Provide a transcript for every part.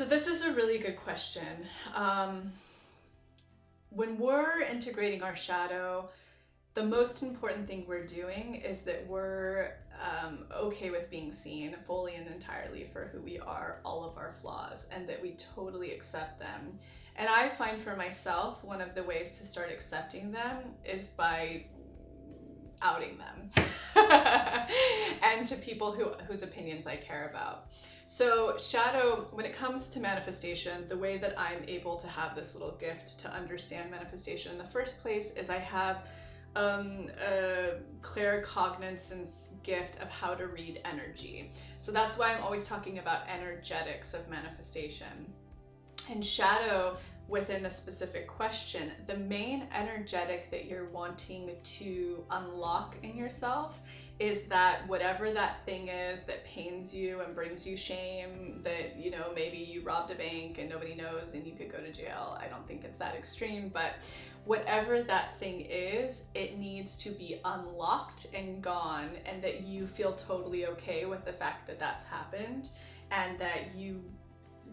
So this is a really good question. When we're integrating our shadow, the most important thing we're doing is that we're okay with being seen fully and entirely for who we are, all of our flaws, and that we totally accept them. And I find for myself, one of the ways to start accepting them is by outing them and to people whose opinions I care about. So shadow, when it comes to manifestation, the way that I'm able to have this little gift to understand manifestation in the first place is I have a claircognizance gift of how to read energy. So that's why I'm always talking about energetics of manifestation. And shadow, within the specific question, the main energetic that you're wanting to unlock in yourself is that whatever that thing is that pains you and brings you shame, that, you know, maybe you robbed a bank and nobody knows and you could go to jail. I don't think it's that extreme, but whatever that thing is, it needs to be unlocked and gone, and that you feel totally okay with the fact that that's happened, and that you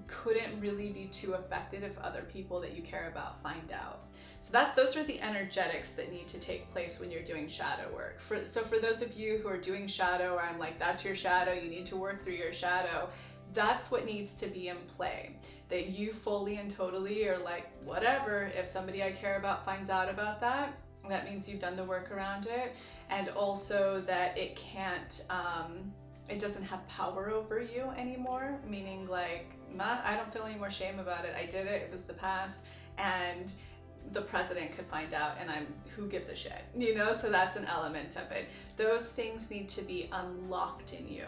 couldn't really be too affected if other people that you care about find out. So those are the energetics that need to take place when you're doing shadow work. So for those of you who are doing shadow, or I'm like, that's your shadow, you need to work through your shadow, that's what needs to be in play. That you fully and totally are like, whatever, if somebody I care about finds out about that, that means you've done the work around it. And also that it can't, it doesn't have power over you anymore, meaning like, I don't feel any more shame about it. I did it, it was the past, and the president could find out, and who gives a shit, you know? So that's an element of it. Those things need to be unlocked in you.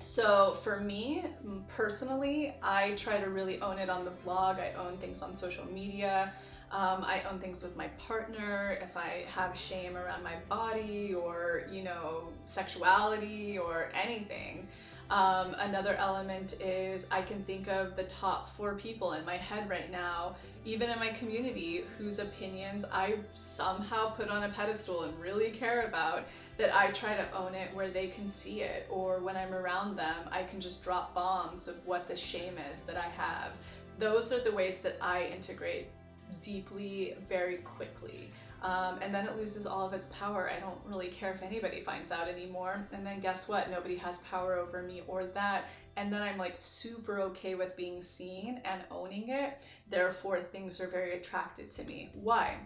So for me, personally, I try to really own it on the blog. I own things on social media. I own things with my partner. If I have shame around my body or, you know, sexuality or anything. Another element is I can think of the top 4 people in my head right now, even in my community, whose opinions I somehow put on a pedestal and really care about, that I try to own it where they can see it, or when I'm around them, I can just drop bombs of what the shame is that I have. Those are the ways that I integrate deeply, very quickly. And then it loses all of its power. I don't really care if anybody finds out anymore. And then guess what? Nobody has power over me or that. And then I'm like super okay with being seen and owning it. Therefore, things are very attracted to me. Why?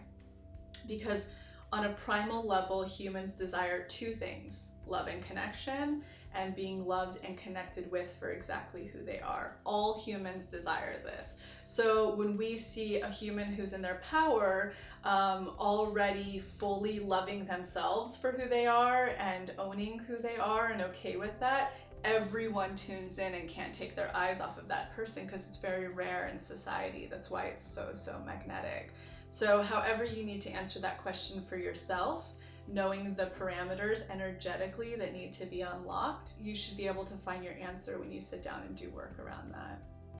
Because on a primal level, humans desire 2 things: love and connection, and being loved and connected with for exactly who they are. All humans desire this. So when we see a human who's in their power, already fully loving themselves for who they are and owning who they are and okay with that, everyone tunes in and can't take their eyes off of that person, because it's very rare in society. That's why it's so magnetic. So however you need to answer that question for yourself, knowing the parameters energetically that need to be unlocked, you should be able to find your answer when you sit down and do work around that.